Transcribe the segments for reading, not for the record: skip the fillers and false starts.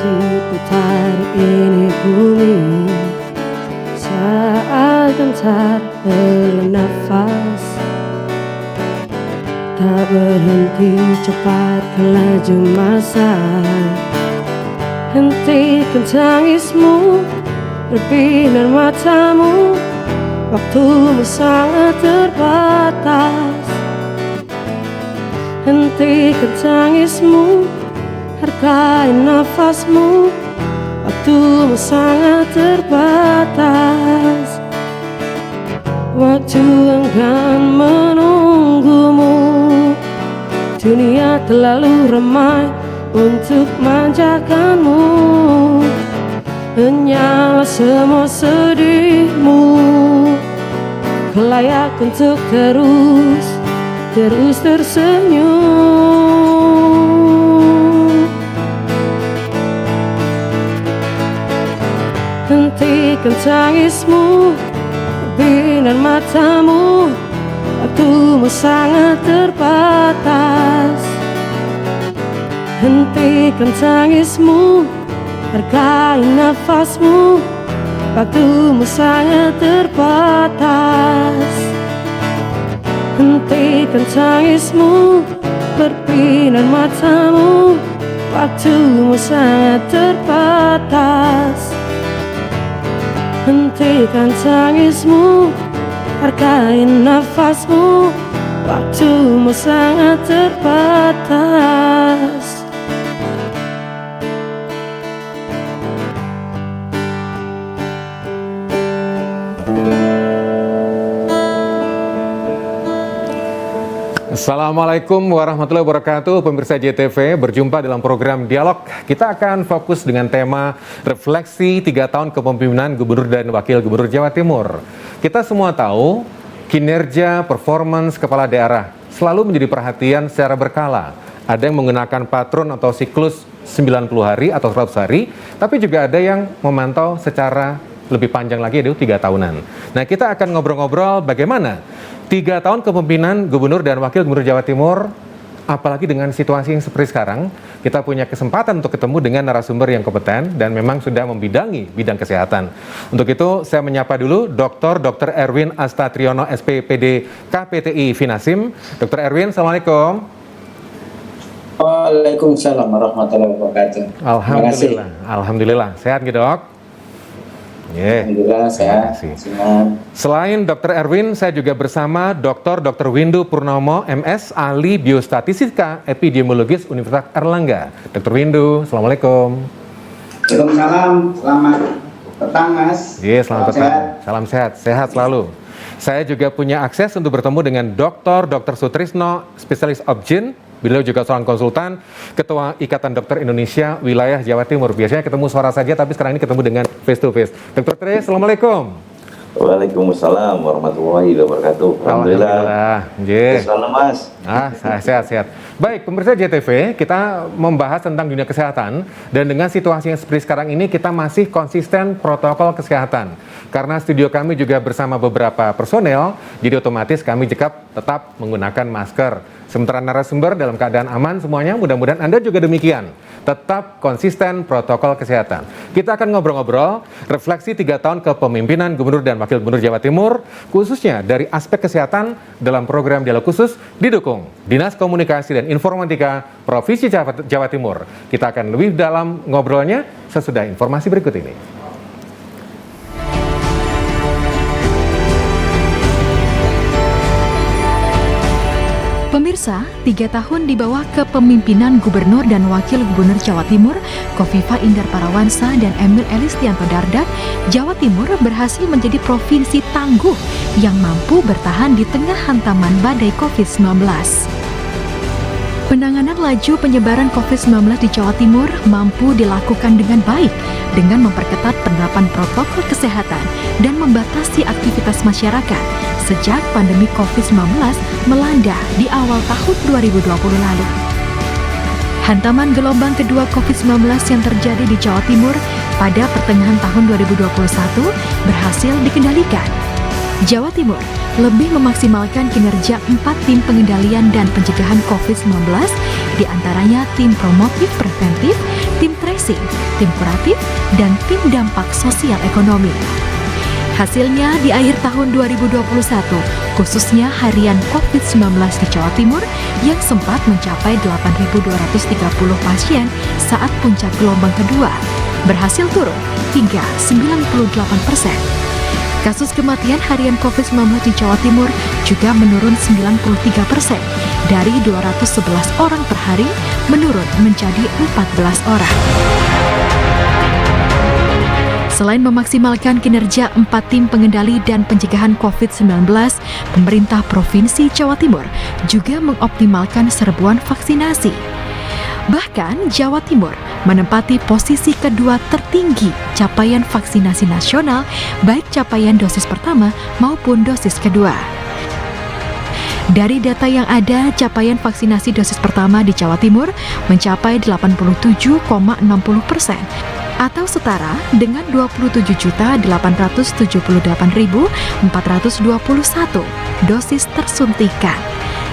Diputar ini bumi saat gentar hela nafas, tak berhenti cepat kelaju masa. Hentikan tangismu, berbinar matamu, waktumu sangat terbatas. Hentikan tangismu, hargai nafasmu, waktumu sangat terbatas. Waktu enggan menunggumu, dunia terlalu ramai untuk manjakanmu. Hanyalah semua sedihmu, layak untuk terus tersenyum. Hentikan tangismu, binar matamu, waktumu sangat terbatas. Hentikan tangismu, hargai nafasmu, waktumu sangat terbatas. Hentikan tangismu, berbinar matamu, waktumu sangat terbatas. Hentikan tangismu, hargai nafasmu, waktumu sangat terbatas. Assalamualaikum warahmatullahi wabarakatuh. Pemirsa JTV, berjumpa dalam program Dialog. Kita akan fokus dengan tema refleksi 3 tahun kepemimpinan Gubernur dan Wakil Gubernur Jawa Timur. Kita semua tahu kinerja performance kepala daerah selalu menjadi perhatian secara berkala. Ada yang menggunakan patron atau siklus 90 hari atau 100 hari, tapi juga ada yang memantau secara lebih panjang lagi, yaitu 3 tahunan. Nah, kita akan ngobrol-ngobrol bagaimana 3 tahun kepemimpinan Gubernur dan Wakil Gubernur Jawa Timur, apalagi dengan situasi yang seperti sekarang. Kita punya kesempatan untuk ketemu dengan narasumber yang kompeten dan memang sudah membidangi bidang kesehatan. Untuk itu, saya menyapa dulu Dr. Erwin Astatriono, SPPD KPTI Finasim. Dr. Erwin, Assalamualaikum. Waalaikumsalam warahmatullahi wabarakatuh. Alhamdulillah. Sehat gitu, Dok? Alhamdulillah sehat. Selain Dr. Erwin, saya juga bersama Dr. Windu Purnomo, MS, ahli biostatistika epidemiologis Universitas Erlangga. Dr. Windu, Assalamualaikum. Waalaikumsalam, selamat petang Mas. Selamat petang. Salam sehat, sehat selalu. Saya juga punya akses untuk bertemu dengan Dr. Sutrisno, spesialis Obgyn. Beliau juga seorang konsultan, Ketua Ikatan Dokter Indonesia Wilayah Jawa Timur. Biasanya ketemu suara saja, tapi sekarang ini ketemu dengan face to face. Dr. Tri, Assalamualaikum. Waalaikumsalam warahmatullahi wabarakatuh. Alhamdulillah. Selamat Mas. Sehat-sehat. Baik, pemirsa JTV, kita membahas tentang dunia kesehatan, dan dengan situasi yang seperti sekarang ini kita masih konsisten protokol kesehatan. Karena studio kami juga bersama beberapa personel, jadi otomatis kami tetap menggunakan masker. Sementara narasumber dalam keadaan aman semuanya, mudah-mudahan Anda juga demikian. Tetap konsisten protokol kesehatan. Kita akan ngobrol-ngobrol refleksi 3 tahun kepemimpinan Gubernur dan Wakil Gubernur Jawa Timur, khususnya dari aspek kesehatan dalam program dialog khusus didukung Dinas Komunikasi dan Informatika Provinsi Jawa Timur. Kita akan lebih dalam ngobrolnya sesudah informasi berikut ini. Pemirsa, 3 tahun di bawah kepemimpinan Gubernur dan Wakil Gubernur Jawa Timur, Khofifah Indar Parawansa dan Emil Elistianto Dardak, Jawa Timur berhasil menjadi provinsi tangguh yang mampu bertahan di tengah hantaman badai COVID-19. Penanganan laju penyebaran COVID-19 di Jawa Timur mampu dilakukan dengan baik dengan memperketat penerapan protokol kesehatan dan membatasi aktivitas masyarakat sejak pandemi COVID-19 melanda di awal tahun 2020 lalu. Hantaman gelombang kedua COVID-19 yang terjadi di Jawa Timur pada pertengahan tahun 2021 berhasil dikendalikan. Jawa Timur lebih memaksimalkan kinerja 4 tim pengendalian dan pencegahan COVID-19 di antaranya tim promotif preventif, tim tracing, tim kuratif, dan tim dampak sosial ekonomi. Hasilnya di akhir tahun 2021, khususnya harian COVID-19 di Jawa Timur yang sempat mencapai 8.230 pasien saat puncak gelombang kedua, berhasil turun hingga 98%. Kasus kematian harian COVID-19 di Jawa Timur juga menurun 93%, dari 211 orang per hari menurun menjadi 14 orang. Selain memaksimalkan kinerja 4 tim pengendali dan pencegahan COVID-19, pemerintah Provinsi Jawa Timur juga mengoptimalkan serbuan vaksinasi. Bahkan Jawa Timur menempati posisi kedua tertinggi capaian vaksinasi nasional, baik capaian dosis pertama maupun dosis kedua. Dari data yang ada, capaian vaksinasi dosis pertama di Jawa Timur mencapai 87,60%, atau setara dengan 27.878.421 dosis tersuntikan.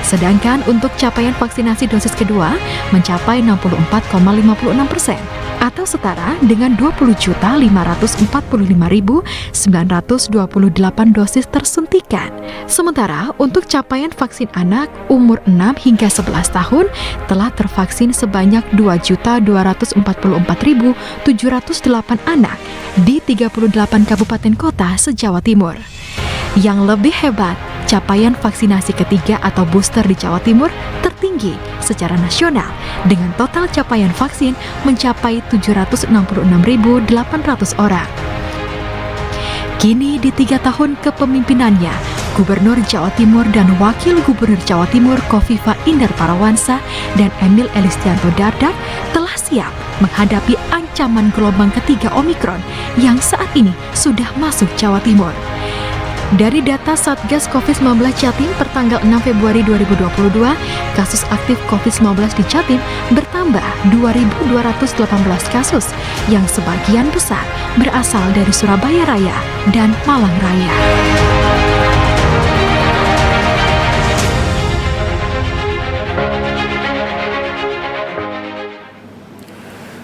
Sedangkan untuk capaian vaksinasi dosis kedua mencapai 64,56%, atau setara dengan 20.545.928 dosis tersuntikan. Sementara untuk capaian vaksin anak umur 6 hingga 11 tahun telah tervaksin sebanyak 2.244.708 anak di 38 kabupaten kota se-Jawa Timur. Yang lebih hebat, capaian vaksinasi ketiga atau booster di Jawa Timur tertinggi secara nasional dengan total capaian vaksin mencapai 766.800 orang. Kini di 3 tahun kepemimpinannya, Gubernur Jawa Timur dan Wakil Gubernur Jawa Timur Khofifah Indar Parawansa dan Emil Elistianto Dardak telah siap menghadapi ancaman gelombang ketiga Omikron yang saat ini sudah masuk Jawa Timur. Dari data Satgas COVID-19 Jatim per tanggal 6 Februari 2022, kasus aktif COVID-19 di Jatim bertambah 2.218 kasus, yang sebagian besar berasal dari Surabaya Raya dan Malang Raya.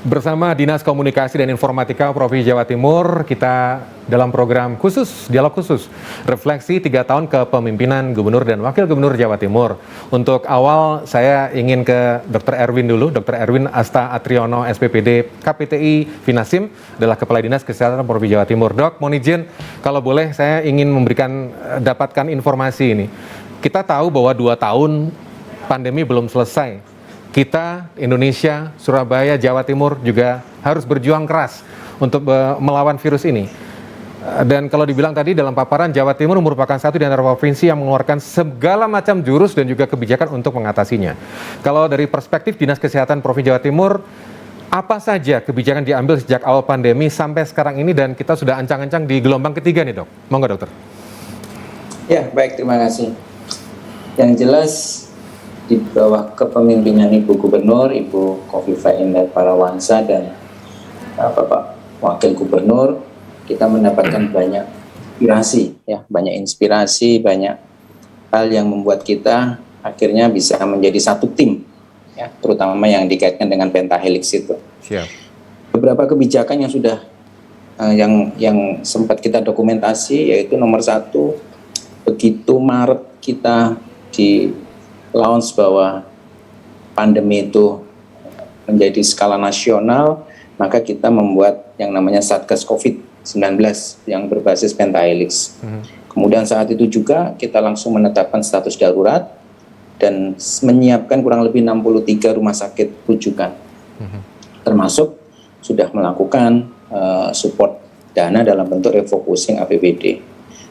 Bersama Dinas Komunikasi dan Informatika Provinsi Jawa Timur, kita dalam program khusus, dialog khusus, refleksi 3 tahun kepemimpinan Gubernur dan Wakil Gubernur Jawa Timur. Untuk awal, saya ingin ke Dr. Erwin dulu. Dr. Erwin Asta Atriono, SPPD KPTI Finasim, adalah Kepala Dinas Kesehatan Provinsi Jawa Timur. Dok, mohon izin, kalau boleh saya ingin dapatkan informasi ini. Kita tahu bahwa 2 tahun pandemi belum selesai. Kita, Indonesia, Surabaya, Jawa Timur juga harus berjuang keras untuk melawan virus ini. Dan kalau dibilang tadi dalam paparan, Jawa Timur merupakan satu di antara provinsi yang mengeluarkan segala macam jurus dan juga kebijakan untuk mengatasinya. Kalau dari perspektif Dinas Kesehatan Provinsi Jawa Timur, apa saja kebijakan diambil sejak awal pandemi sampai sekarang ini, dan kita sudah ancang-ancang di gelombang ketiga nih, Dok? Monggo, Dokter. Ya, baik, terima kasih. Yang jelas, di bawah kepemimpinan Ibu Gubernur, Ibu Khofifah Indar Parawansa dan Bapak Wakil Gubernur, kita mendapatkan banyak inspirasi, banyak hal yang membuat kita akhirnya bisa menjadi satu tim, ya, terutama yang dikaitkan dengan pentahelix itu. Siap. Beberapa kebijakan yang sudah yang sempat kita dokumentasi, yaitu nomor 1, begitu Maret kita di launch bahwa pandemi itu menjadi skala nasional, maka kita membuat yang namanya Satgas COVID-19 yang berbasis pentahelix. Kemudian saat itu juga kita langsung menetapkan status darurat dan menyiapkan kurang lebih 63 rumah sakit rujukan. Termasuk sudah melakukan support dana dalam bentuk refocusing APBD.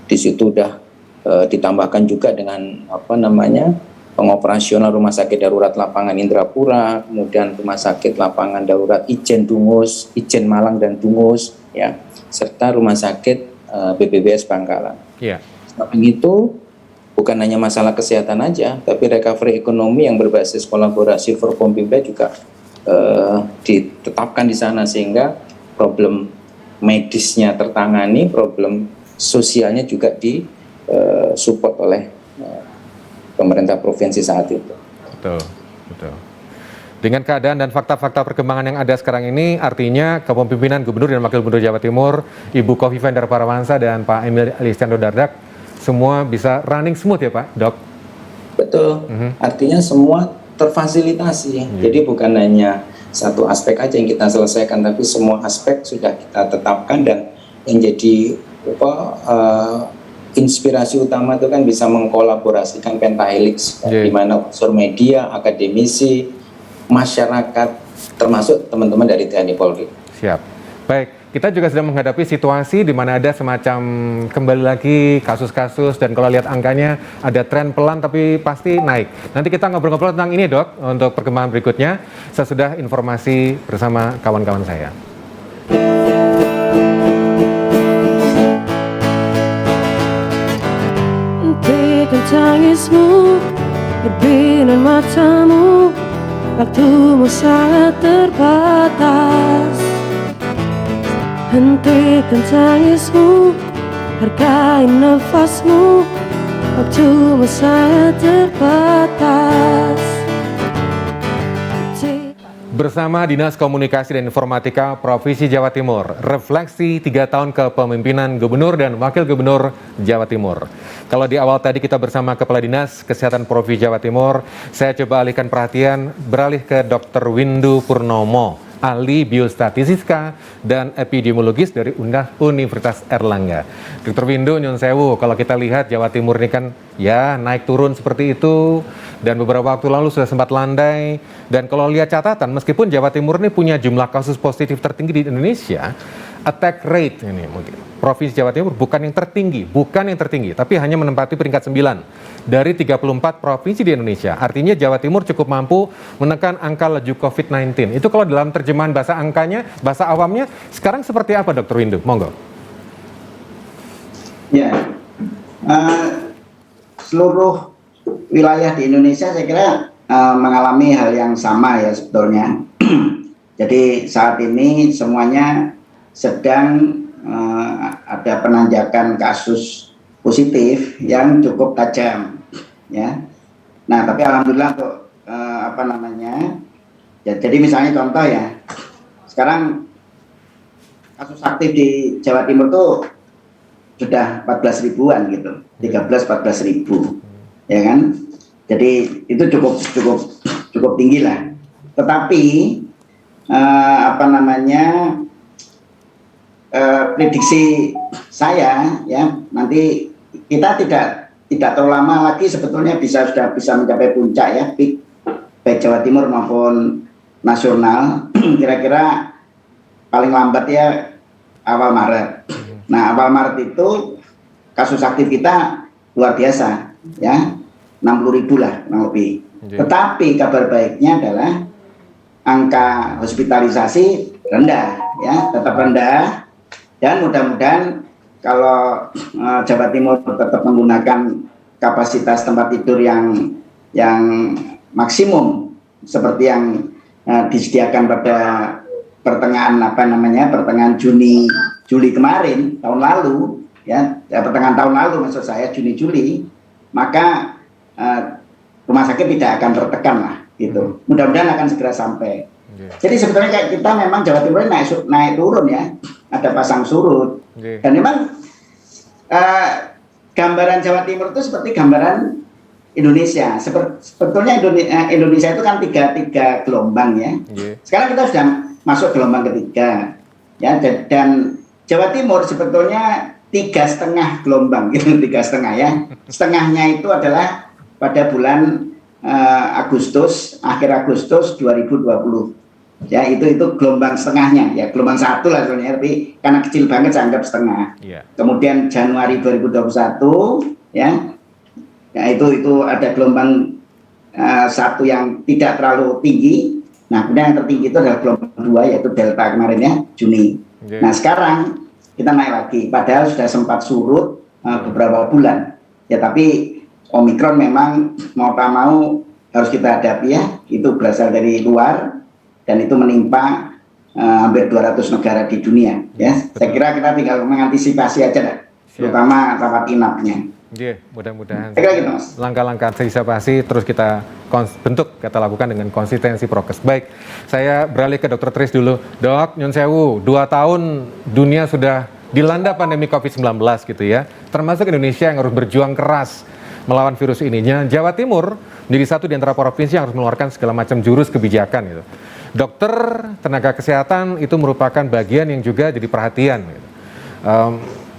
Di situ sudah ditambahkan juga dengan pengoperasional rumah sakit darurat lapangan Indrapura, kemudian rumah sakit lapangan darurat Ijen Dungus, Ijen Malang dan Dungus, ya, serta rumah sakit BPBS Bangkalan. Yeah. Selain itu, bukan hanya masalah kesehatan aja, tapi recovery ekonomi yang berbasis kolaborasi Forkompimda juga ditetapkan di sana, sehingga problem medisnya tertangani, problem sosialnya juga disupport oleh pemerintah provinsi saat itu. Betul, betul. Dengan keadaan dan fakta-fakta perkembangan yang ada sekarang ini, artinya kepemimpinan Gubernur dan Wakil Gubernur Jawa Timur, Ibu Khofifah Indar Parawansa dan Pak Emil Elistiando Dardak, semua bisa running smooth ya Pak, Dok? Betul, artinya semua terfasilitasi. Jadi bukan hanya satu aspek aja yang kita selesaikan, tapi semua aspek sudah kita tetapkan, dan yang jadi inspirasi utama itu kan bisa mengkolaborasikan pentahelix, di mana unsur media, akademisi, masyarakat, termasuk teman-teman dari TNI Polri. Siap. Baik, kita juga sedang menghadapi situasi di mana ada semacam kembali lagi kasus-kasus, dan kalau lihat angkanya ada tren pelan tapi pasti naik. Nanti kita ngobrol-ngobrol tentang ini Dok, untuk perkembangan berikutnya. Sesudah informasi bersama kawan-kawan saya. Hentikan tangismu, berbinar matamu, waktumu sangat terbatas. Hentikan tangismu, hargai nafasmu, waktumu sangat terbatas. Bersama Dinas Komunikasi dan Informatika Provinsi Jawa Timur, refleksi 3 tahun kepemimpinan Gubernur dan Wakil Gubernur Jawa Timur. Kalau di awal tadi kita bersama Kepala Dinas Kesehatan Provinsi Jawa Timur, saya coba alihkan perhatian beralih ke Dr. Windu Purnomo, ahli biostatistika dan epidemiologis dari Universitas Erlangga. Dr. Windu, nyun sewu, kalau kita lihat Jawa Timur ini kan ya naik turun seperti itu, dan beberapa waktu lalu sudah sempat landai. Dan kalau lihat catatan, meskipun Jawa Timur ini punya jumlah kasus positif tertinggi di Indonesia, attack rate ini mungkin Provinsi Jawa Timur bukan yang tertinggi, tapi hanya menempati peringkat 9 dari 34 provinsi di Indonesia. Artinya Jawa Timur cukup mampu menekan angka laju COVID-19. Itu kalau dalam terjemahan bahasa angkanya, bahasa awamnya, sekarang seperti apa Dr. Windu? Monggo. Ya, seluruh wilayah di Indonesia saya kira mengalami hal yang sama ya sebetulnya. Jadi saat ini semuanya sedang ada penanjakan kasus positif yang cukup tajam, ya. Nah, tapi alhamdulillah untuk jadi misalnya contoh ya, sekarang kasus aktif di Jawa Timur tuh sudah 14 ribuan gitu, 13-14 ribu, ya kan? Jadi itu cukup tinggi lah. Tetapi prediksi saya ya, nanti kita tidak terlalu lama lagi sebetulnya sudah bisa mencapai puncak ya, baik Jawa Timur maupun nasional. Kira-kira paling lambat ya awal Maret. Nah, awal Maret itu kasus aktif kita luar biasa ya, 60.000 lah kurang lebih. Tetapi kabar baiknya adalah angka hospitalisasi rendah ya, tetap rendah. Dan mudah-mudahan kalau Jawa Timur tetap menggunakan kapasitas tempat tidur yang maksimum seperti yang disediakan pada pertengahan Juli kemarin tahun lalu ya, pertengahan tahun lalu maksud saya, Juni-Juli, maka rumah sakit tidak akan tertekan lah gitu. Mudah-mudahan akan segera sampai. Jadi sebetulnya kayak kita memang Jawa Timur naik turun ya, ada pasang surut. Dan memang gambaran Jawa Timur itu seperti gambaran Indonesia. Sebetulnya Indonesia itu kan tiga gelombang ya. Sekarang kita sudah masuk gelombang ketiga ya, dan Jawa Timur sebetulnya 3,5 gelombang gitu, 3,5 ya. Setengahnya itu adalah pada bulan Agustus, akhir Agustus 2020. Ya, itu gelombang setengahnya ya, gelombang 1 lah sebenarnya, tapi karena kecil banget saya anggap setengah. Kemudian Januari 2021 ya. Ya, itu ada gelombang 1 yang tidak terlalu tinggi. Nah, kemudian yang tertinggi itu adalah gelombang 2 yaitu Delta kemarin ya, Juni. Nah, sekarang kita naik lagi, padahal sudah sempat surut beberapa bulan. Ya, tapi Omikron memang mau tak mau harus kita hadapi ya. Itu berasal dari luar dan itu menimpa hampir 200 negara di dunia ya. Saya kira kita tinggal mengantisipasi aja dah, terutama rawat inapnya. Mudah-mudahan Saya kira gitu, Mas. langkah-langkah antisipasi terus kita kita lakukan dengan konsistensi prokes. Baik, saya beralih ke Dr. Tris dulu. Dok, nyun sewu, 2 tahun dunia sudah dilanda pandemi COVID-19 gitu ya. Termasuk Indonesia yang harus berjuang keras melawan virus ini. Jawa Timur menjadi satu di antara provinsi yang harus mengeluarkan segala macam jurus kebijakan gitu. Dokter, tenaga kesehatan itu merupakan bagian yang juga jadi perhatian gitu.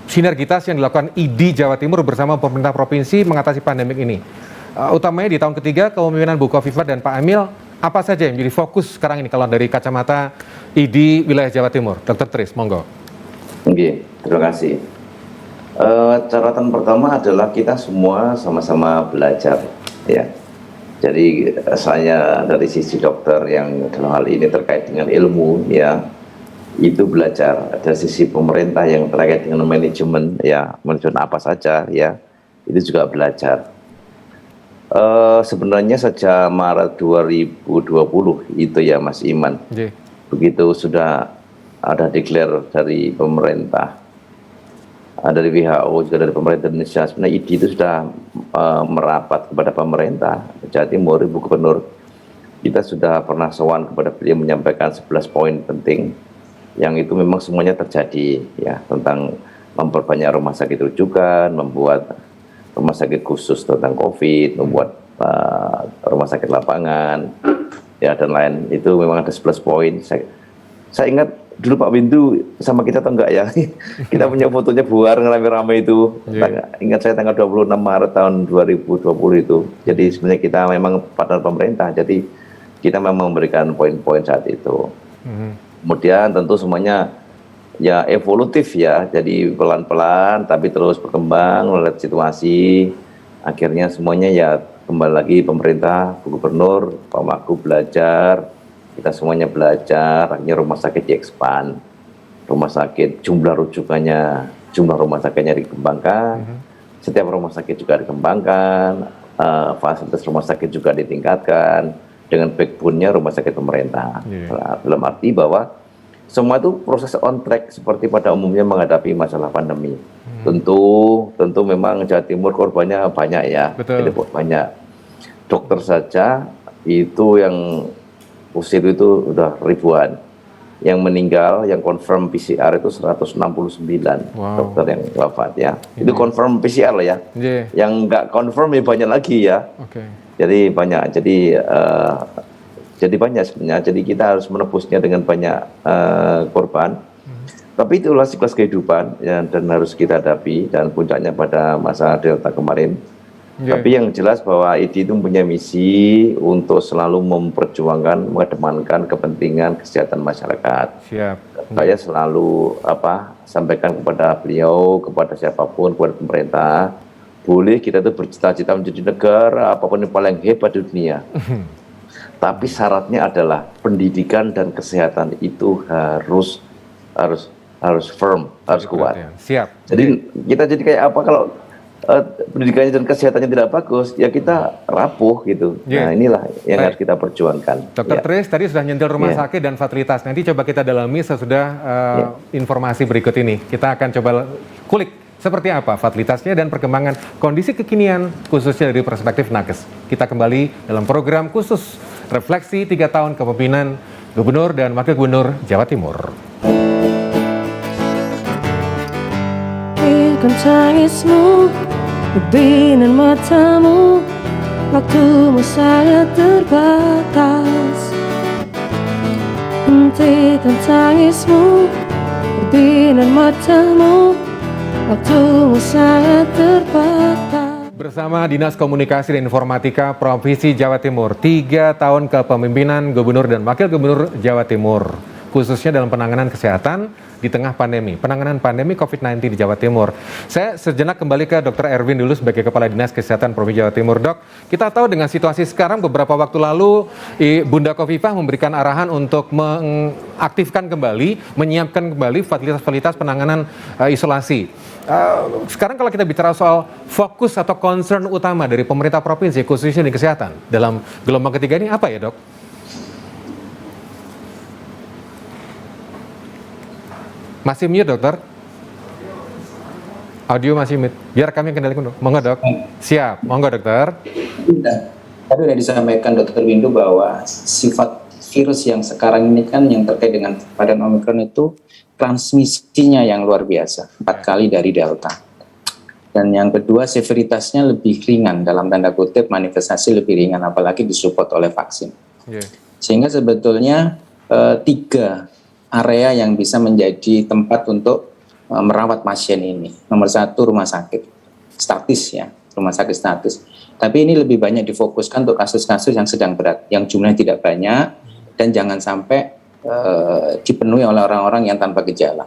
Sinergitas yang dilakukan ID Jawa Timur bersama pemerintah provinsi mengatasi pandemik ini. Utamanya di tahun ketiga kepemimpinan Bu Khofifah dan Pak Emil, apa saja yang menjadi fokus sekarang ini kalau dari kacamata ID wilayah Jawa Timur? Dr. Tris, monggo. Oke, terima kasih. Catatan pertama adalah kita semua sama-sama belajar, ya. Jadi saya dari sisi dokter yang dalam hal ini terkait dengan ilmu, ya, itu belajar. Dari sisi pemerintah yang terkait dengan manajemen, ya, manajemen apa saja, ya, itu juga belajar. Sebenarnya sejak Maret 2020 itu ya Mas Iman, begitu sudah ada declare dari pemerintah, dari WHO juga dari pemerintah Indonesia, sebenarnya ID itu sudah merapat kepada pemerintah Jawa Timur, Ibu Gubernur. Kita sudah pernah sowan kepada beliau menyampaikan 11 poin penting yang itu memang semuanya terjadi, ya, tentang memperbanyak rumah sakit rujukan, membuat rumah sakit khusus tentang COVID, membuat rumah sakit lapangan, ya, dan lain. Itu memang ada 11 poin. Saya ingat dulu Pak Windu sama kita atau enggak ya? Kita punya fotonya buar rame-rame itu. Ingat saya tanggal 26 Maret tahun 2020 itu. Jadi sebenarnya kita memang partner pemerintah. Jadi kita memang memberikan poin-poin saat itu. Kemudian tentu semuanya ya evolutif ya. Jadi pelan-pelan tapi terus berkembang melihat situasi. Akhirnya semuanya ya kembali lagi pemerintah, Bu Gubernur, Pak Wagub belajar. Kita semuanya belajar, akhirnya rumah sakit di-expand, rumah sakit jumlah rujukannya, jumlah rumah sakitnya dikembangkan, setiap rumah sakit juga dikembangkan, fasilitas rumah sakit juga ditingkatkan, dengan backbone-nya rumah sakit pemerintah. Dalam arti bahwa semua itu proses on track seperti pada umumnya menghadapi masalah pandemi. Tentu memang Jawa Timur korbannya banyak ya, jadi banyak. Dokter saja itu yang positif itu udah ribuan, yang meninggal, yang confirm PCR itu 169 dokter yang wafat ya. Itu confirm PCR loh ya. Yang nggak confirm ya banyak lagi ya. Jadi banyak, jadi banyak sebenarnya. Jadi kita harus menebusnya dengan banyak korban. Tapi itulah siklus kehidupan ya, dan harus kita hadapi, dan puncaknya pada masa Delta kemarin. Tapi yang jelas bahwa ID itu punya misi untuk selalu memperjuangkan, mengedepankan kepentingan kesehatan masyarakat. Saya selalu sampaikan kepada beliau, kepada siapapun, kepada pemerintah, boleh kita itu bercita-cita menjadi negara apapun yang paling hebat di dunia. Tapi syaratnya adalah pendidikan dan kesehatan itu harus firm, harus kuat. Jadi kita jadi kayak apa kalau pendidikannya dan kesehatannya tidak bagus, ya kita rapuh gitu. Nah inilah yang harus kita perjuangkan. Dr. Tris tadi sudah nyentil rumah sakit dan fasilitas. Nanti coba kita dalami sesudah informasi berikut ini. Kita akan coba kulik seperti apa fasilitasnya dan perkembangan kondisi kekinian khususnya dari perspektif nakes. Kita kembali dalam program khusus refleksi 3 tahun kepemimpinan Gubernur dan Wakil Gubernur Jawa Timur. Tangismu, kebinan matamu, waktumu sangat terbatas. Hentikan tangismu, kebinan matamu, waktumu sangat terbatas. Bersama Dinas Komunikasi dan Informatika Provinsi Jawa Timur, 3 tahun kepemimpinan Gubernur dan Wakil Gubernur Jawa Timur, khususnya dalam penanganan kesehatan di tengah pandemi, penanganan pandemi COVID-19 di Jawa Timur. Saya sejenak kembali ke Dr. Erwin dulu sebagai Kepala Dinas Kesehatan Provinsi Jawa Timur. Dok, kita tahu dengan situasi sekarang beberapa waktu lalu Bunda Khofifah memberikan arahan untuk mengaktifkan kembali, menyiapkan kembali fasilitas-fasilitas penanganan isolasi. Sekarang kalau kita bicara soal fokus atau concern utama dari pemerintah provinsi khususnya di kesehatan dalam gelombang ketiga ini apa ya, Dok? Masih mute, Dokter? Audio masih mute. Biar kami kendalikan dulu. Monggo dok. Siap. Monggo dokter. Tadi sudah disampaikan Dr. Windu bahwa sifat virus yang sekarang ini kan yang terkait dengan varian Omicron itu transmisinya yang luar biasa, 4 kali dari Delta. Dan yang kedua, severitasnya lebih ringan, dalam tanda kutip manifestasi lebih ringan, apalagi disupport oleh vaksin. Sehingga sebetulnya 3 area yang bisa menjadi tempat untuk merawat pasien ini. Nomor 1, rumah sakit statis ya, rumah sakit statis. Tapi ini lebih banyak difokuskan untuk kasus-kasus yang sedang berat, yang jumlahnya tidak banyak, dan jangan sampai dipenuhi oleh orang-orang yang tanpa gejala.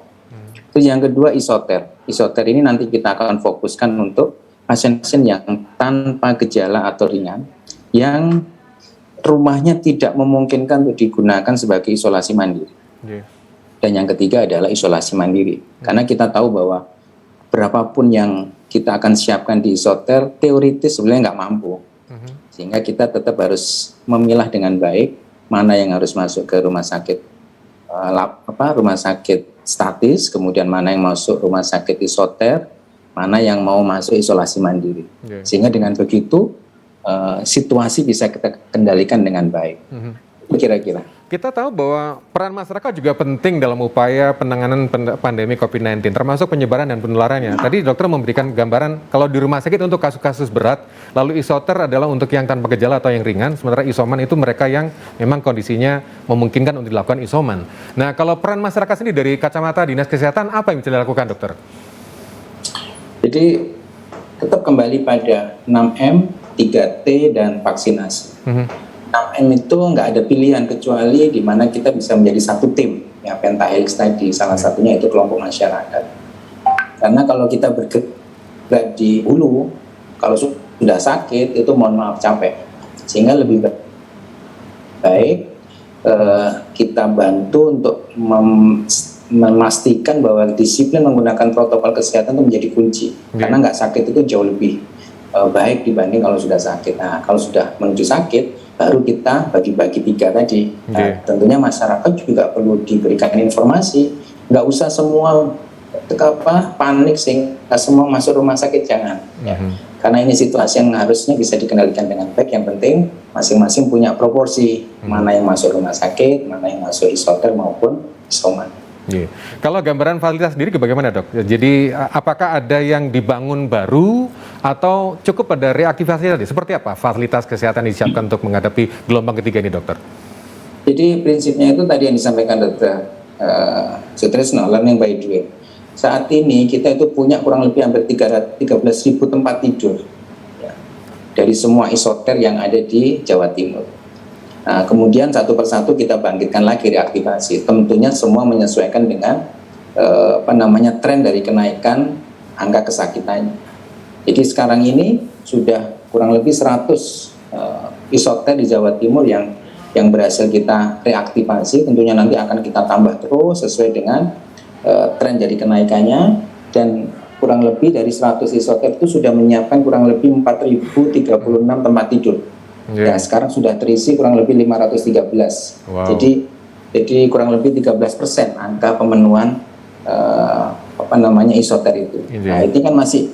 Terus yang kedua, isoter. Isoter ini nanti kita akan fokuskan untuk pasien-pasien yang tanpa gejala atau ringan, yang rumahnya tidak memungkinkan untuk digunakan sebagai isolasi mandiri. Dan yang ketiga adalah isolasi mandiri. Karena kita tahu bahwa berapapun yang kita akan siapkan di isoter, teoritis sebenarnya nggak mampu. Sehingga kita tetap harus memilah dengan baik mana yang harus masuk ke rumah sakit rumah sakit statis, kemudian mana yang masuk rumah sakit isoter, mana yang mau masuk isolasi mandiri. Sehingga dengan begitu situasi bisa kita kendalikan dengan baik. Kira-kira. Kita tahu bahwa peran masyarakat juga penting dalam upaya penanganan pandemi COVID-19, termasuk penyebaran dan penularannya. Tadi dokter memberikan gambaran kalau di rumah sakit untuk kasus-kasus berat, lalu isoter adalah untuk yang tanpa gejala atau yang ringan, sementara isoman itu mereka yang memang kondisinya memungkinkan untuk dilakukan isoman. Nah, kalau peran masyarakat sendiri dari kacamata Dinas Kesehatan, apa yang bisa dilakukan dokter? Jadi tetap kembali pada 6M, 3T, dan vaksinasi. 6M itu nggak ada pilihan kecuali di mana kita bisa menjadi satu tim, ya pentahelix tadi, salah satunya itu kelompok masyarakat. Karena kalau kita bergerak di hulu, kalau sudah sakit itu mohon maaf capek, sehingga lebih baik kita bantu untuk memastikan bahwa disiplin menggunakan protokol kesehatan itu menjadi kunci. Karena nggak sakit itu jauh lebih baik dibanding kalau sudah sakit. Nah, kalau sudah menuju sakit, baru kita bagi-bagi 3 tadi. Nah, tentunya masyarakat juga perlu diberikan informasi, nggak usah semua panik sehingga semua masuk rumah sakit, jangan. Karena ini situasi yang harusnya bisa dikendalikan dengan baik. Yang penting masing-masing punya proporsi, mana yang masuk rumah sakit, mana yang masuk isoter maupun isoman. Kalau gambaran fasilitas sendiri bagaimana dok? Jadi apakah ada yang dibangun baru atau cukup ada reaktivasi tadi? Seperti apa fasilitas kesehatan disiapkan untuk menghadapi gelombang ketiga ini dokter? Jadi prinsipnya itu tadi yang disampaikan dokter Sutrisno, learning by doing. Saat ini kita itu punya kurang lebih hampir 13.000 tempat tidur ya, dari semua isoter yang ada di Jawa Timur. Nah, kemudian satu persatu kita bangkitkan lagi reaktivasi. Tentunya semua menyesuaikan dengan tren dari kenaikan angka kesakitannya. Jadi sekarang ini sudah kurang lebih 100 isoter di Jawa Timur yang berhasil kita reaktivasi. Tentunya nanti akan kita tambah terus sesuai dengan tren dari kenaikannya, dan kurang lebih dari 100 isoter itu sudah menyiapkan kurang lebih 4.036 tempat tidur. Ya, sekarang sudah terisi kurang lebih 513. Jadi kurang lebih 13% angka pemenuhan isoter itu. Nah, itu kan masih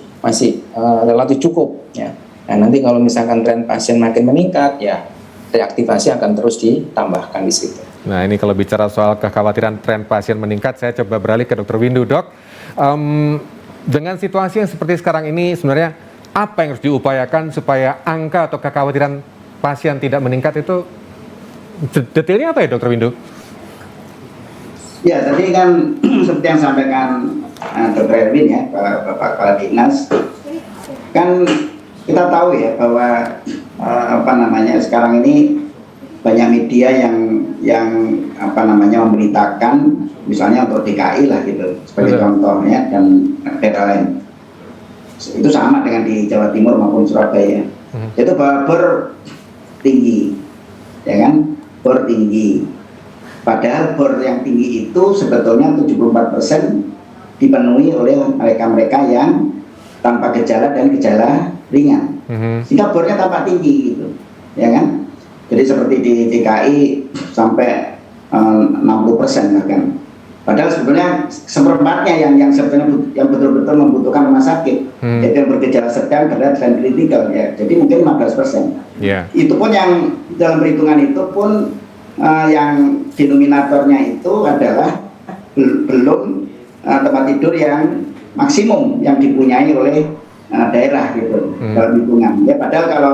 relatif cukup ya. Nah, nanti kalau misalkan tren pasien makin meningkat ya, reaktivasi akan terus ditambahkan di situ. Nah, ini kalau bicara soal kekhawatiran tren pasien meningkat, saya coba beralih ke Dr. Windu, Dok. Dengan situasi yang seperti sekarang ini, sebenarnya apa yang harus diupayakan supaya angka atau kekhawatiran pasien tidak meningkat itu? Detailnya apa ya Dr. Windu? Ya, tadi kan seperti yang sampaikan Dr. Erwin ya, Bapak Kepala Dinas, kan kita tahu ya bahwa sekarang ini banyak media yang memberitakan, misalnya untuk DKI lah gitu sebagai contohnya, dan daerah lain. Itu sama dengan di Jawa Timur maupun Surabaya. Itu bahwa bor tinggi, ya kan, bor tinggi. Padahal bor yang tinggi itu sebetulnya 74% dipenuhi oleh mereka-mereka yang tanpa gejala dan gejala ringan. Sehingga bornya tampak tinggi gitu, ya kan. Jadi seperti di DKI sampai 60% bahkan. Padahal sebetulnya seperempatnya yang sebetulnya yang betul-betul membutuhkan rumah sakit, yaitu yang bergejala sedang, berat, dan kritikal ya. Jadi mungkin 15%. Yeah. Itu pun yang dalam perhitungan itu pun yang denominatornya itu adalah belum tempat tidur yang maksimum yang dipunyai oleh daerah gitu dalam hitungan. Ya, padahal kalau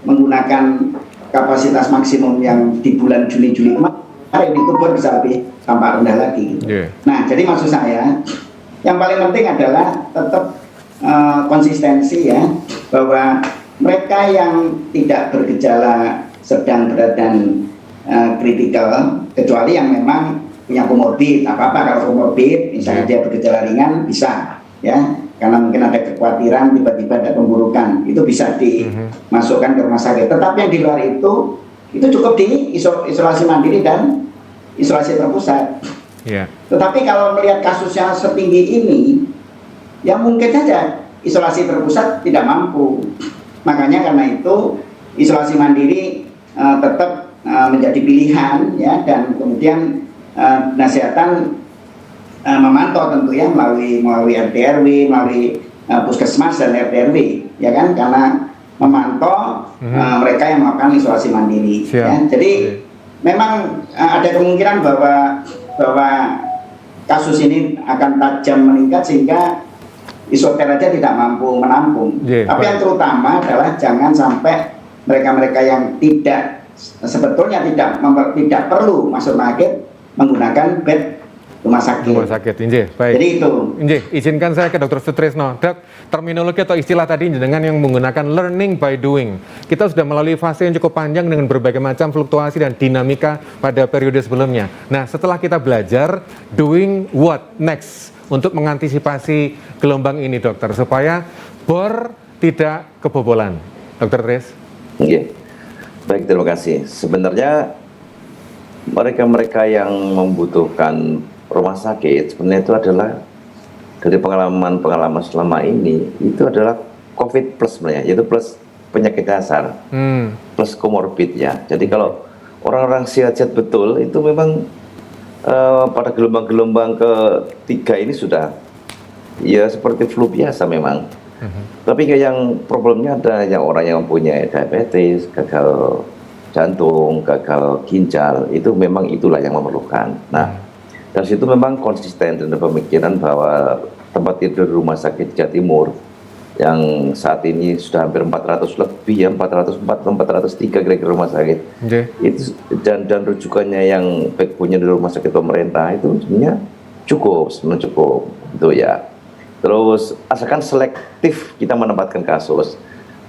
menggunakan kapasitas maksimum yang di bulan Juni-Juli kemarin itu pun bisa lebih tampak rendah lagi. Gitu. Nah, jadi maksud saya yang paling penting adalah tetap konsistensi ya, bahwa mereka yang tidak bergejala sedang, berat, dan kritikal, kecuali yang memang punya komorbid, apa-apa kalau komorbid, misalnya dia bergejala ringan bisa ya, karena mungkin ada kekhawatiran tiba-tiba ada pemburukan, itu bisa dimasukkan ke rumah sakit. Tetapi yang di luar itu cukup di isolasi mandiri dan isolasi terpusat. Tetapi kalau melihat kasusnya setinggi ini, ya mungkin saja isolasi terpusat tidak mampu. Makanya karena itu isolasi mandiri tetap menjadi pilihan ya, dan kemudian kesehatan memantau tentu ya melalui RT RW, melalui puskesmas dan RT RW ya kan, karena memantau mereka yang melakukan isolasi mandiri. Ya. Jadi memang ada kemungkinan bahwa kasus ini akan tajam meningkat sehingga isoter aja tidak mampu menampung. Tapi yang terutama adalah jangan sampai mereka-mereka yang sebetulnya tidak perlu masuk rumah sakit menggunakan bed rumah sakit. Baik. Jadi itu. Izinkan saya ke Dr. Sutrisno. Dok, terminologi atau istilah tadi dengan yang menggunakan learning by doing. Kita sudah melalui fase yang cukup panjang dengan berbagai macam fluktuasi dan dinamika pada periode sebelumnya. Nah, setelah kita belajar, doing what next untuk mengantisipasi gelombang ini, dokter, supaya bor tidak kebobolan. Dr. Tris? Baik, terima kasih. Sebenarnya mereka-mereka yang membutuhkan rumah sakit sebenarnya itu adalah dari pengalaman selama ini itu adalah COVID plus sebenarnya, yaitu plus penyakit dasar, plus komorbid ya. Jadi kalau orang-orang sehat-sehat betul itu memang pada gelombang-gelombang ketiga ini sudah ya seperti flu biasa memang. Tapi kayak yang problemnya ada yang orang yang mempunyai diabetes, gagal jantung, gagal ginjal, itu memang itulah yang memerlukan. Nah, dari situ memang konsisten dan pemikiran bahwa tempat tidur rumah sakit Jawa Timur yang saat ini sudah hampir 400 lebih ya, 404 atau 403 kira-kira rumah sakit. Itu dan rujukannya yang backbone-nya dari rumah sakit pemerintah itu sebenarnya cukup itu ya. Terus asalkan selektif kita menempatkan kasus.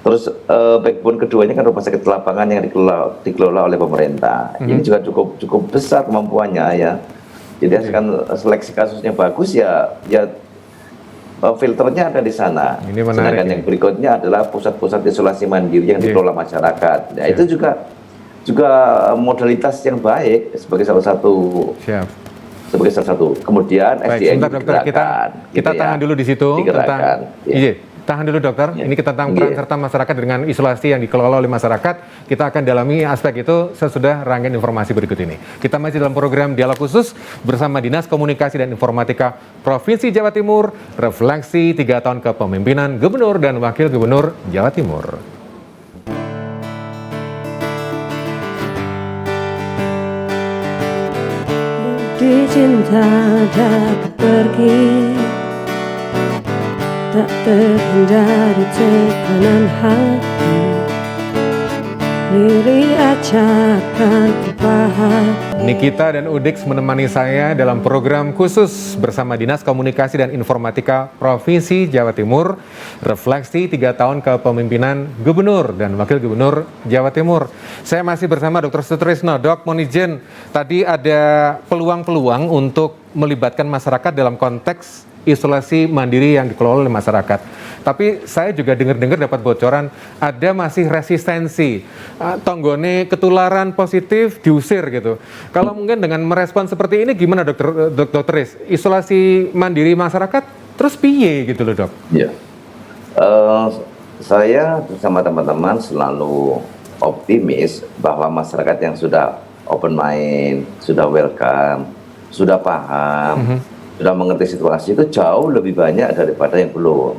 Terus backbone keduanya kan rumah sakit lapangan yang dikelola oleh pemerintah. Ini juga cukup besar kemampuannya ya. Jadi asalkan seleksi kasusnya bagus ya filternya ada di sana. Ini menarik. Sedangkan yang berikutnya adalah pusat-pusat isolasi mandiri yang dikelola masyarakat. Nah, itu juga modalitas yang baik sebagai salah satu. Kemudian SDM dokter, kita tahan dulu di situ. Tahan dulu dokter, ini kita tentang peran serta masyarakat dengan isolasi yang dikelola oleh masyarakat. Kita akan dalami aspek itu sesudah rangkaian informasi berikut ini. Kita masih dalam program Dialog Khusus bersama Dinas Komunikasi dan Informatika Provinsi Jawa Timur, refleksi 3 tahun kepemimpinan Gubernur dan Wakil Gubernur Jawa Timur. Dicinta dapat pergi, tak terhindari tekanan hati, diri ajakan kebahagiaan. Nikita dan Udix menemani saya dalam program khusus bersama Dinas Komunikasi dan Informatika Provinsi Jawa Timur, refleksi 3 tahun kepemimpinan Gubernur dan Wakil Gubernur Jawa Timur. Saya masih bersama Dr. Sutrisno. Dok, mohon izin, tadi ada peluang-peluang untuk melibatkan masyarakat dalam konteks isolasi mandiri yang dikelola oleh masyarakat. Tapi saya juga dengar-dengar dapat bocoran ada masih resistensi, tonggone ketularan positif diusir gitu. Kalau mungkin dengan merespon seperti ini gimana Dr. Tris? Isolasi mandiri masyarakat terus piye gitu loh dok? Ya, saya bersama teman-teman selalu optimis bahwa masyarakat yang sudah open mind, sudah welcome, sudah paham, sudah mengerti situasi itu jauh lebih banyak daripada yang belum.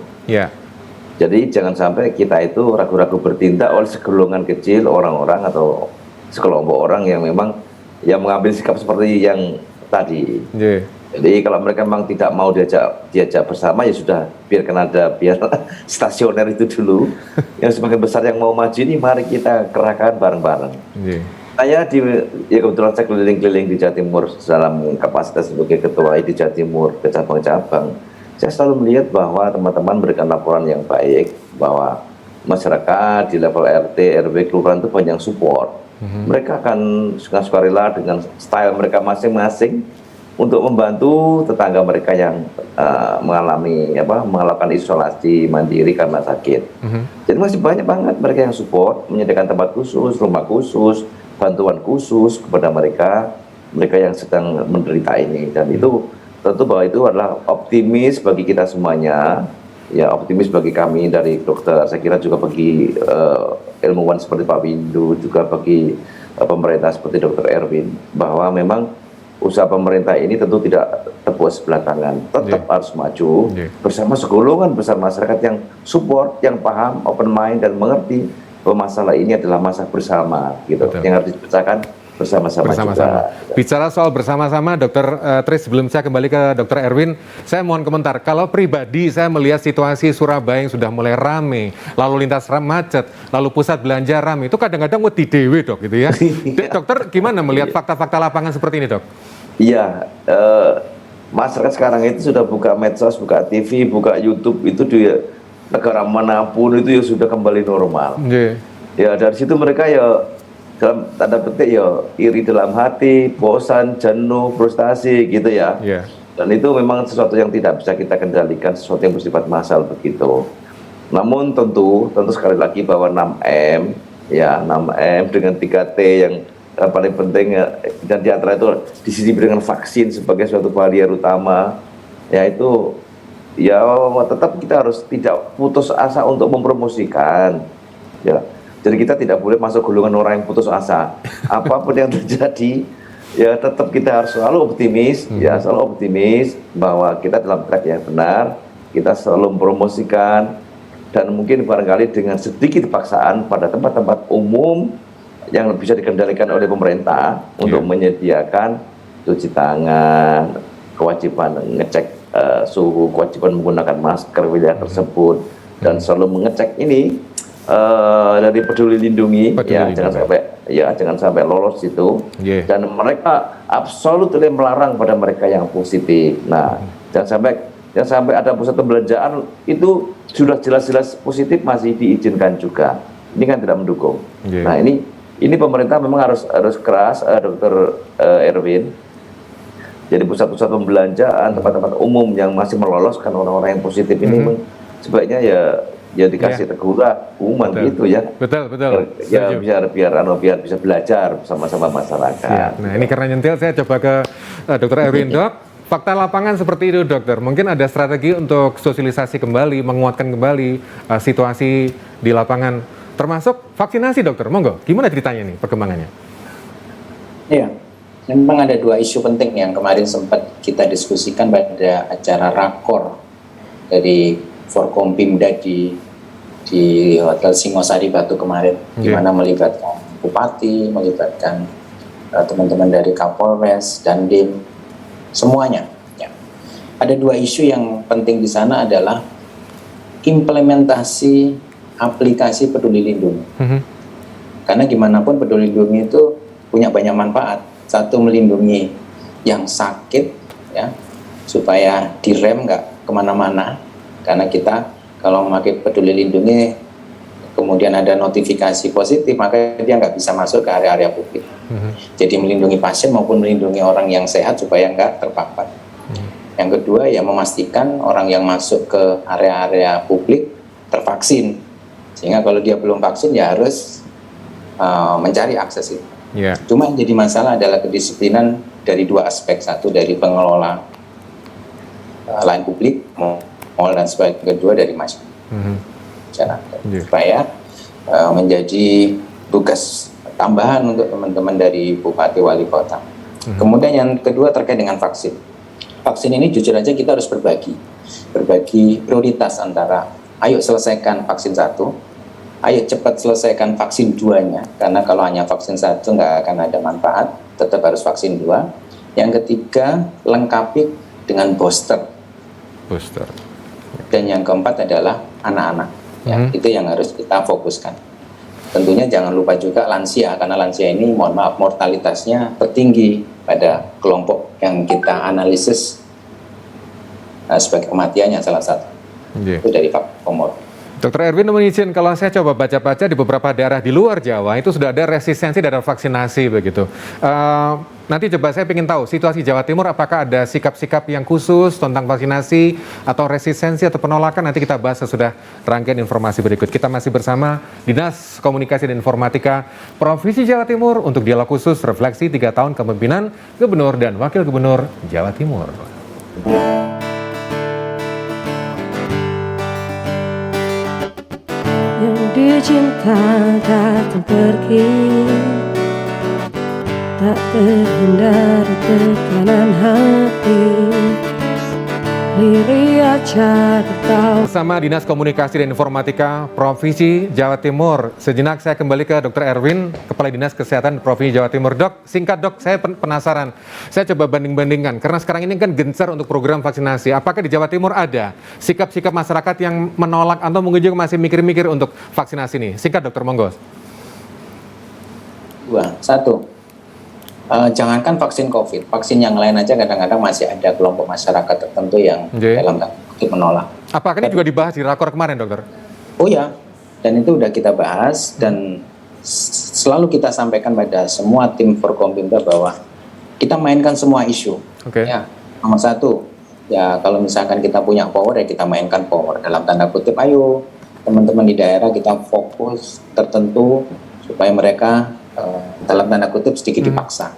Jadi jangan sampai kita itu ragu-ragu bertindak oleh segolongan kecil orang-orang atau sekelompok orang yang memang mengambil sikap seperti yang tadi. Jadi kalau mereka memang tidak mau diajak bersama, ya sudah, biarkan ada, biar stasioner itu dulu. Yang semakin besar yang mau maju ini, mari kita kerahkan bareng-bareng. Saya kebetulan saya keliling-keliling di Jawa Timur dalam kapasitas sebagai ketua di Jawa Timur ke cabang-cabang. Saya selalu melihat bahwa teman-teman memberikan laporan yang baik, bahwa masyarakat di level RT, RW, kelurahan itu banyak support. Mereka akan suka-sukarela dengan style mereka masing-masing untuk membantu tetangga mereka yang melakukan isolasi mandiri karena sakit. Jadi masih banyak banget mereka yang support, menyediakan tempat khusus, rumah khusus, bantuan khusus kepada mereka yang sedang menderita ini. Dan itu tentu bahwa itu adalah optimis bagi kita semuanya, ya, optimis bagi kami dari dokter, saya kira juga bagi ilmuwan seperti Pak Windu, juga bagi pemerintah seperti Dr. Erwin, bahwa memang usaha pemerintah ini tentu tidak tepuk sebelah tangan, tetap harus maju bersama segolongan besar masyarakat yang support, yang paham, open mind, dan mengerti bahwa masalah ini adalah masalah bersama, gitu, yang harus dipecahkan bersama-sama juga. Bicara soal bersama-sama, Dr. Tris, sebelum saya kembali ke Dr. Erwin, saya mohon komentar. Kalau pribadi saya melihat situasi Surabaya yang sudah mulai rame, lalu lintas macet, lalu pusat belanja rame, itu kadang-kadang wedi dewe, Dok, gitu ya. Dokter gimana melihat fakta-fakta lapangan seperti ini, Dok? Iya, masyarakat sekarang itu sudah buka medsos, buka TV, buka YouTube, itu di negara manapun itu ya sudah kembali normal. Ya, dari situ mereka ya dalam tanda petik ya iri dalam hati, bosan, jenuh, frustasi gitu ya. Dan itu memang sesuatu yang tidak bisa kita kendalikan, sesuatu yang bersifat massal begitu. Namun tentu sekali lagi bahwa 6M, ya 6M dengan 3T yang paling penting, dan di antara itu disisipi dengan vaksin sebagai suatu barrier utama, yaitu ya tetap kita harus tidak putus asa untuk mempromosikan, ya. Jadi kita tidak boleh masuk golongan orang yang putus asa. Apapun yang terjadi, ya tetap kita harus selalu optimis, ya selalu optimis bahwa kita dalam track yang benar, kita selalu mempromosikan, dan mungkin barangkali dengan sedikit paksaan pada tempat-tempat umum yang bisa dikendalikan oleh pemerintah untuk menyediakan cuci tangan, kewajiban ngecek suhu, kewajiban menggunakan masker wilayah tersebut, dan selalu mengecek ini dari Peduli Lindungi, jangan sampai lolos itu, dan mereka absolutely melarang pada mereka yang positif. Nah, jangan sampai ada pusat perbelanjaan itu sudah jelas-jelas positif masih diizinkan juga. Ini kan tidak mendukung. Nah, ini pemerintah memang harus keras, Dr. Erwin. Jadi pusat-pusat pembelanjaan, tempat-tempat umum yang masih meloloskan orang-orang yang positif ini sebaiknya ya dikasih teguran, hukuman gitu ya. Betul. Ya biar bisa belajar bersama-sama masyarakat. Nah, ini karena nyentil, saya coba ke Dr. Erwin, Dok. Fakta lapangan seperti itu, Dokter. Mungkin ada strategi untuk sosialisasi kembali, menguatkan kembali situasi di lapangan, termasuk vaksinasi, Dokter. Monggo, gimana ceritanya nih perkembangannya? Iya, memang ada dua isu penting yang kemarin sempat kita diskusikan pada acara rakor dari Forkompimda di Hotel Singosari Batu kemarin, di mana melibatkan bupati, melibatkan teman-teman dari Kapolres, Dandim, semuanya. Ya. Ada dua isu yang penting di sana adalah implementasi aplikasi Peduli Lindungi. Karena gimana pun Peduli Lindungi itu punya banyak manfaat. Satu, melindungi yang sakit, ya, supaya direm nggak kemana-mana. Karena kita kalau memakai Peduli Lindungi kemudian ada notifikasi positif, maka dia nggak bisa masuk ke area-area publik. Jadi melindungi pasien maupun melindungi orang yang sehat supaya nggak terpapar. Yang kedua, ya memastikan orang yang masuk ke area-area publik tervaksin. Sehingga kalau dia belum vaksin ya harus mencari akses itu. Cuma yang jadi masalah adalah kedisiplinan dari dua aspek. Satu dari pengelola layanan publik, mal, dan sebagai kedua dari masyarakat, supaya menjadi tugas tambahan untuk teman-teman dari Bupati Wali Kota. Kemudian yang kedua terkait dengan vaksin. Vaksin ini jujur aja kita harus berbagi prioritas antara ayo selesaikan vaksin 1, ayo cepat selesaikan vaksin 2-nya, karena kalau hanya vaksin 1 nggak akan ada manfaat, tetap harus vaksin 2. Yang ketiga, lengkapi dengan booster. Dan yang keempat adalah anak-anak. Itu yang harus kita fokuskan. Tentunya jangan lupa juga lansia, karena lansia ini mohon maaf mortalitasnya tertinggi pada kelompok yang kita analisis sebagai kematiannya salah satu. Itu dari faktor komorbid. Dr. Erwin mengizinkan kalau saya coba baca-baca di beberapa daerah di luar Jawa itu sudah ada resistensi terhadap vaksinasi begitu. Nanti coba saya ingin tahu situasi Jawa Timur apakah ada sikap-sikap yang khusus tentang vaksinasi atau resistensi atau penolakan, nanti kita bahas sesudah rangkaian informasi berikut. Kita masih bersama Dinas Komunikasi dan Informatika Provinsi Jawa Timur untuk dialog khusus refleksi 3 tahun kepemimpinan Gubernur dan Wakil Gubernur Jawa Timur. Yang dicinta datang pergi, tak terhindar tekanan hati. Diri aja tahu. Bersama Dinas Komunikasi dan Informatika Provinsi Jawa Timur. Sejenak saya kembali ke Dr. Erwin, Kepala Dinas Kesehatan Provinsi Jawa Timur. Dok, singkat dok, saya penasaran. Saya coba banding-bandingkan, karena sekarang ini kan gencar untuk program vaksinasi. Apakah di Jawa Timur ada sikap-sikap masyarakat yang menolak atau mungkin juga masih mikir-mikir untuk vaksinasi ini? Singkat dokter, monggo. 2. 1. Jangankan vaksin COVID, vaksin yang lain aja kadang-kadang masih ada kelompok masyarakat tertentu yang dalam tanda kutip menolak. Apakah ini juga dibahas di rakor kemarin, dokter? Oh ya, dan itu udah kita bahas dan selalu kita sampaikan pada semua tim Forkompimda bahwa kita mainkan semua isu. Ya, nomor 1, ya kalau misalkan kita punya power ya kita mainkan power dalam tanda kutip. Ayo teman-teman di daerah kita fokus tertentu supaya mereka dalam tanda kutip sedikit dipaksa.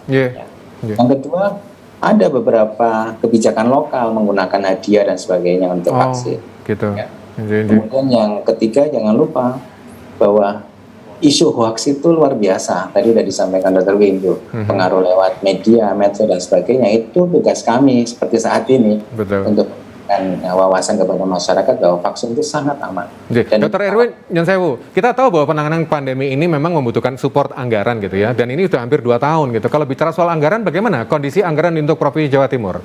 Yang kedua, ada beberapa kebijakan lokal menggunakan hadiah dan sebagainya untuk vaksin. Kemudian yang ketiga, jangan lupa bahwa isu hoax itu luar biasa. Tadi sudah disampaikan Dr. Windu, pengaruh lewat media, medsos dan sebagainya. Itu tugas kami seperti saat ini untuk wawasan kepada masyarakat bahwa vaksin itu sangat aman. Dr. Erwin, Nyon Sewu, kita tahu bahwa penanganan pandemi ini memang membutuhkan support anggaran gitu ya, dan ini sudah hampir 2 tahun gitu. Kalau bicara soal anggaran, bagaimana kondisi anggaran untuk Provinsi Jawa Timur?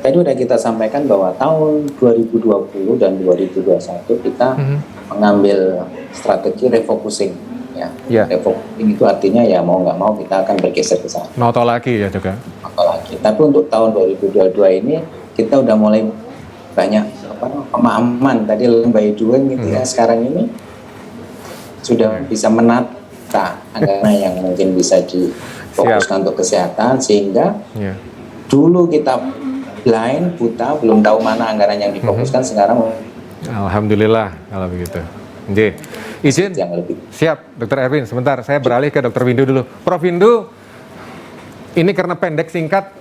Tadi sudah kita sampaikan bahwa tahun 2020 dan 2021 kita mengambil strategi refocusing. Refocusing itu artinya ya mau nggak mau kita akan bergeser ke sana. Noto lagi ya juga. Noto lagi. Tapi untuk tahun 2022 ini kita udah mulai banyak pemahaman. Tadi Mbak Edwin gitu ya, sekarang ini sudah bisa menata anggaran yang mungkin bisa difokuskan untuk kesehatan, sehingga dulu kita blind, buta, belum tahu mana anggaran yang difokuskan. Sekarang alhamdulillah kalau begitu. Izin siap Dr. Erwin, sebentar saya beralih ke Dr. Windu dulu. Prof Windu, ini karena pendek singkat,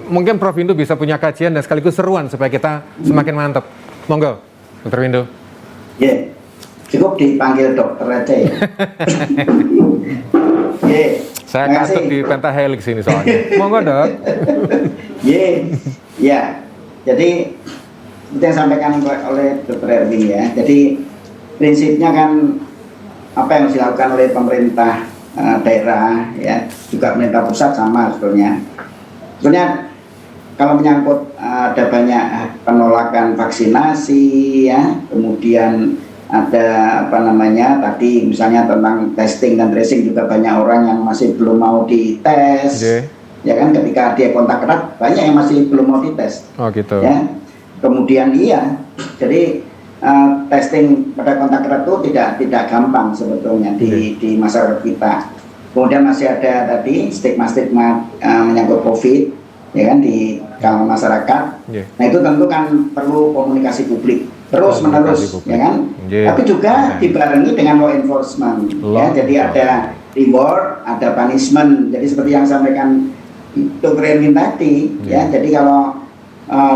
mungkin Prof Windu bisa punya kajian dan sekaligus seruan supaya kita semakin mantap. Monggo, Dr. Windu. Cukup dipanggil dokter aja ya. Saya katut di pentahelix ini soalnya. Monggo dok. Ya, jadi itu yang sampaikan oleh Dr. Erwin ya. Jadi prinsipnya kan apa yang harus dilakukan oleh pemerintah daerah ya, juga pemerintah pusat sama sebetulnya. Kalau menyangkut ada banyak penolakan vaksinasi ya, kemudian ada tadi misalnya tentang testing dan tracing, juga banyak orang yang masih belum mau dites. Ya kan, ketika dia kontak erat banyak yang masih belum mau dites. Gitu. Ya. Kemudian jadi testing pada kontak erat itu tidak gampang sebetulnya di masyarakat kita. Kemudian masih ada tadi stigma menyangkut COVID, ya kan, di kalangan masyarakat. Nah itu tentu kan perlu komunikasi publik terus menerus, ya kan. Tapi juga dibarengi dengan law enforcement. Ya, jadi ada reward, ada punishment. Jadi seperti yang sampaikan Dr. Erwin tadi, ya. Jadi kalau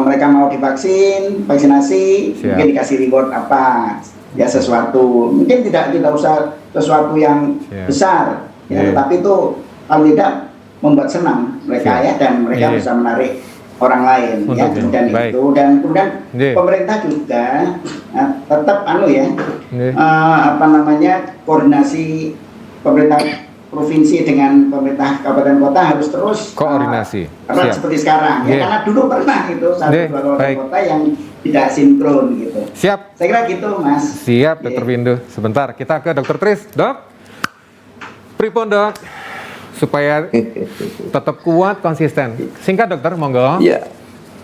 mereka mau vaksinasi, mungkin dikasih reward apa, ya sesuatu, mungkin tidak usah sesuatu yang besar, ya, tetapi itu kalau tidak membuat senang mereka ya, dan mereka bisa menarik orang lain ya, dan itu dan kemudian pemerintah juga tetap koordinasi pemerintah provinsi dengan pemerintah kabupaten kota harus terus koordinasi erat seperti sekarang ya, karena dulu pernah itu satu dua kabupaten kota yang tidak sinkron gitu. Siap. Saya kira gitu, Mas. Siap, Dokter Windu. Sebentar, kita ke Dokter Tris, Dok. Pripun, Dok? Supaya tetap kuat, konsisten. Singkat, Dokter, monggo. Iya.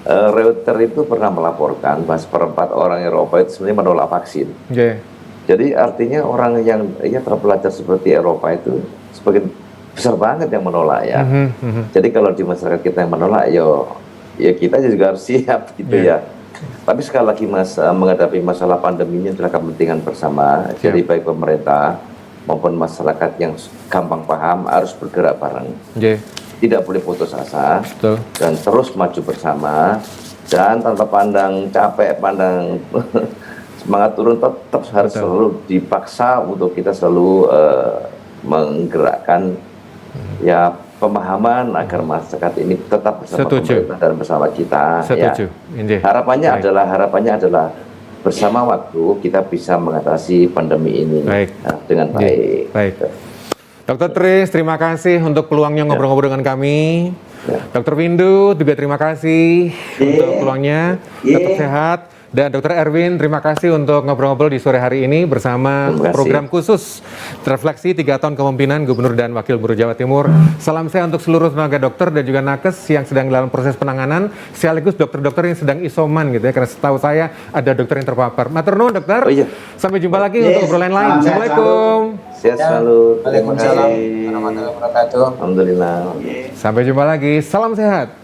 Reuters itu pernah melaporkan bahwa seperempat orang Eropa itu sebenarnya menolak vaksin. Jadi artinya orang yang terpelajar seperti Eropa itu sebagian besar banget yang menolak ya. Jadi kalau di masyarakat kita yang menolak, ya kita juga harus siap gitu ya. Tapi sekali lagi Mas, menghadapi masalah pandeminya adalah kepentingan bersama. Jadi baik pemerintah maupun masyarakat yang gampang paham harus bergerak bareng. Tidak boleh putus asa dan terus maju bersama, dan tanpa pandang capek, pandang semangat turun, tetap harus selalu dipaksa untuk kita selalu menggerakkan ya pemahaman agar masyarakat ini tetap bersama pemerintah dan bersama kita. Ya. Harapannya adalah bersama waktu kita bisa mengatasi pandemi ini dengan baik. Dokter Tris, terima kasih untuk peluangnya ngobrol-ngobrol dengan kami. Dokter Windu juga terima kasih untuk peluangnya. Tetap sehat. Dan Dr. Erwin, terima kasih untuk ngobrol-ngobrol di sore hari ini bersama program khusus Refleksi 3 tahun kepemimpinan Gubernur dan Wakil Gubernur Jawa Timur. Salam sehat untuk seluruh tenaga dokter dan juga nakes yang sedang dalam proses penanganan, sekaligus dokter-dokter yang sedang isoman gitu ya, karena setahu saya ada dokter yang terpapar. Matur nuwun, Dokter. Sampai jumpa lagi untuk obrolan lain. Assalamualaikum. Sehat selalu. Waalaikumsalam warahmatullahi wabarakatuh. Alhamdulillah. Sampai jumpa lagi. Salam sehat.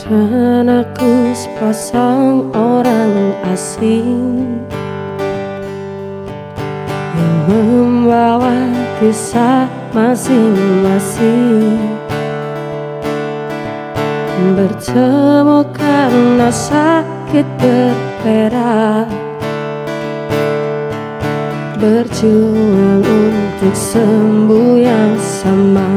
Dan aku sepasang orang asing yang membawa kisah masing-masing, bertemu karena sakit berbeda, berjuang untuk sembuh yang sama.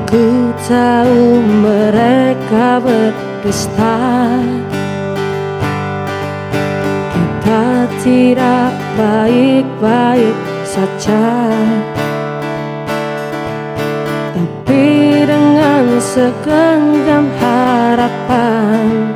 Ku tahu mereka berdusta, kita tidak baik-baik saja, tapi dengan segenggam harapan